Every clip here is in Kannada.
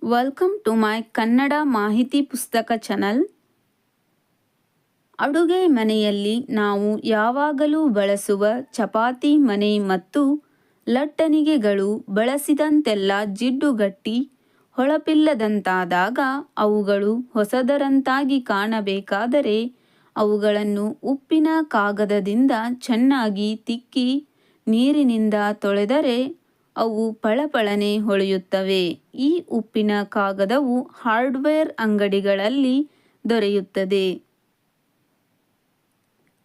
ವೆಲ್ಕಮ್ ಟು ಮೈ ಕನ್ನಡ ಮಾಹಿತಿ ಪುಸ್ತಕ ಚಾನಲ್. ಅಡುಗೆ ಮನೆಯಲ್ಲಿ ನಾವು ಯಾವಾಗಲೂ ಬಳಸುವ ಚಪಾತಿ ಮಣೆ ಮತ್ತು ಲಟ್ಟಣಿಗೆಗಳು ಬಳಸಿದಂತೆಲ್ಲ ಜಿಡ್ಡುಗಟ್ಟಿ ಹೊಳಪಿಲ್ಲದಂತಾದಾಗ ಅವುಗಳು ಹೊಸದರಂತಾಗಿ ಕಾಣಬೇಕಾದರೆ ಅವುಗಳನ್ನು ಉಪ್ಪಿನ ಕಾಗದದಿಂದ ಚೆನ್ನಾಗಿ ತಿಕ್ಕಿ ನೀರಿನಿಂದ ತೊಳೆದರೆ ಅವು ಪಳಪಳನೆ ಹೊಳೆಯುತ್ತವೆ. ಈ ಉಪ್ಪಿನ ಕಾಗದವು ಹಾರ್ಡ್ವೇರ್ ಅಂಗಡಿಗಳಲ್ಲಿ ದೊರೆಯುತ್ತದೆ.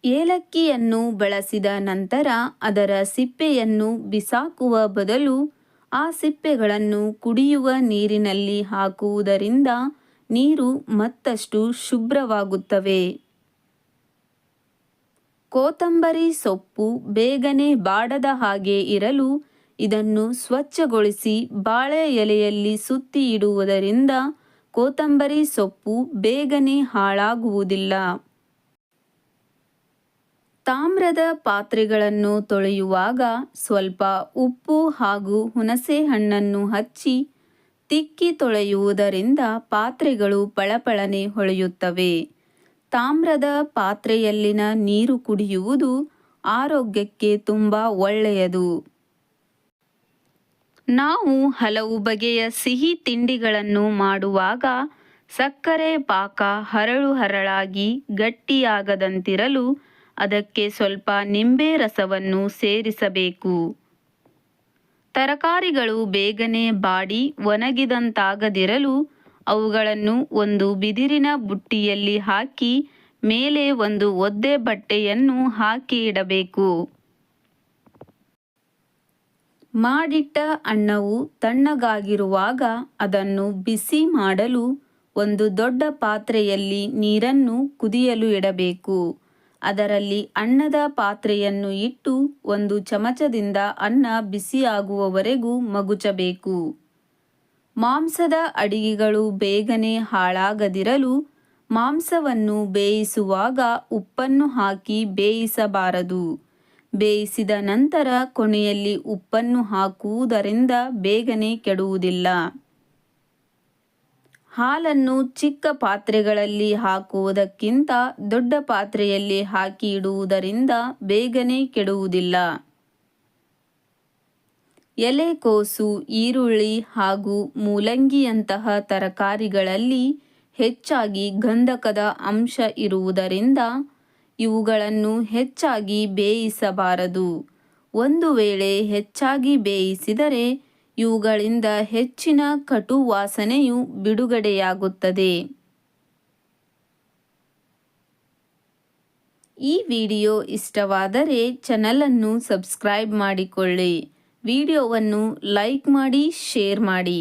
ಏಲಕ್ಕಿಯನ್ನು ಬಳಸಿದ ನಂತರ ಅದರ ಸಿಪ್ಪೆಯನ್ನು ಬಿಸಾಕುವ ಬದಲು ಆ ಸಿಪ್ಪೆಗಳನ್ನು ಕುಡಿಯುವ ನೀರಿನಲ್ಲಿ ಹಾಕುವುದರಿಂದ ನೀರು ಮತ್ತಷ್ಟು ಶುಭ್ರವಾಗುತ್ತವೆ. ಕೊತ್ತಂಬರಿ ಸೊಪ್ಪು ಬೇಗನೆ ಬಾಡದ ಹಾಗೆ ಇರಲು ಇದನ್ನು ಸ್ವಚ್ಛಗೊಳಿಸಿ ಬಾಳೆ ಎಲೆಯಲ್ಲಿ ಸುತ್ತಿ ಇಡುವುದರಿಂದ ಕೊತ್ತಂಬರಿ ಸೊಪ್ಪು ಬೇಗನೆ ಹಾಳಾಗುವುದಿಲ್ಲ. ತಾಮ್ರದ ಪಾತ್ರೆಗಳನ್ನು ತೊಳೆಯುವಾಗ ಸ್ವಲ್ಪ ಉಪ್ಪು ಹಾಗೂ ಹುಣಸೆ ಹಣ್ಣನ್ನು ಹಚ್ಚಿ ತಿಕ್ಕಿ ತೊಳೆಯುವುದರಿಂದ ಪಾತ್ರೆಗಳು ಪಳಪಳನೆ ಹೊಳೆಯುತ್ತವೆ. ತಾಮ್ರದ ಪಾತ್ರೆಯಲ್ಲಿನ ನೀರು ಕುಡಿಯುವುದು ಆರೋಗ್ಯಕ್ಕೆ ತುಂಬ ಒಳ್ಳೆಯದು. ನಾವು ಹಲವು ಬಗೆಯ ಸಿಹಿ ತಿಂಡಿಗಳನ್ನು ಮಾಡುವಾಗ ಸಕ್ಕರೆ ಪಾಕ ಹರಳಾಗಿ ಗಟ್ಟಿಯಾಗದಂತಿರಲು ಅದಕ್ಕೆ ಸ್ವಲ್ಪ ನಿಂಬೆ ರಸವನ್ನು ಸೇರಿಸಬೇಕು. ತರಕಾರಿಗಳು ಬೇಗನೆ ಬಾಡಿ ಒಣಗಿದಂತಾಗದಿರಲು ಅವುಗಳನ್ನು ಒಂದು ಬಿದಿರಿನ ಬುಟ್ಟಿಯಲ್ಲಿ ಹಾಕಿ ಮೇಲೆ ಒಂದು ಒದ್ದೆ ಬಟ್ಟೆಯನ್ನು ಹಾಕಿ ಇಡಬೇಕು. ಮಾಡಿಟ್ಟ ಅನ್ನವು ತಣ್ಣಗಾಗಿರುವಾಗ ಅದನ್ನು ಬಿಸಿ ಮಾಡಲು ಒಂದು ದೊಡ್ಡ ಪಾತ್ರೆಯಲ್ಲಿ ನೀರನ್ನು ಕುದಿಯಲು ಇಡಬೇಕು. ಅದರಲ್ಲಿ ಅನ್ನದ ಪಾತ್ರೆಯನ್ನು ಇಟ್ಟು ಒಂದು ಚಮಚದಿಂದ ಅನ್ನ ಬಿಸಿಯಾಗುವವರೆಗೂ ಮಗುಚಬೇಕು. ಮಾಂಸದ ಅಡಿಗೆಗಳು ಬೇಗನೆ ಹಾಳಾಗದಿರಲು ಮಾಂಸವನ್ನು ಬೇಯಿಸುವಾಗ ಉಪ್ಪನ್ನು ಹಾಕಿ ಬೇಯಿಸಬಾರದು. ಬೇಯಿಸಿದ ನಂತರ ಕೊನೆಯಲ್ಲಿ ಉಪ್ಪನ್ನು ಹಾಕುವುದರಿಂದ ಬೇಗನೆ ಕೆಡುವುದಿಲ್ಲ. ಹಾಲನ್ನು ಚಿಕ್ಕ ಪಾತ್ರೆಗಳಲ್ಲಿ ಹಾಕುವುದಕ್ಕಿಂತ ದೊಡ್ಡ ಪಾತ್ರೆಯಲ್ಲಿ ಹಾಕಿ ಇಡುವುದರಿಂದ ಬೇಗನೆ ಕೆಡುವುದಿಲ್ಲ. ಎಲೆಕೋಸು, ಈರುಳ್ಳಿ ಹಾಗೂ ಮೂಲಂಗಿಯಂತಹ ತರಕಾರಿಗಳಲ್ಲಿ ಹೆಚ್ಚಾಗಿ ಗಂಧಕದ ಅಂಶ ಇರುವುದರಿಂದ ಇವುಗಳನ್ನು ಹೆಚ್ಚಾಗಿ ಬೇಯಿಸಬಾರದು. ಒಂದು ವೇಳೆ ಹೆಚ್ಚಾಗಿ ಬೇಯಿಸಿದರೆ ಇವುಗಳಿಂದ ಹೆಚ್ಚಿನ ಕಟು ವಾಸನೆಯು ಬಿಡುಗಡೆಯಾಗುತ್ತದೆ. ಈ ವಿಡಿಯೋ ಇಷ್ಟವಾದರೆ ಚಾನಲನ್ನು ಸಬ್ಸ್ಕ್ರೈಬ್ ಮಾಡಿಕೊಳ್ಳಿ. ವಿಡಿಯೋವನ್ನು ಲೈಕ್ ಮಾಡಿ, ಶೇರ್ ಮಾಡಿ.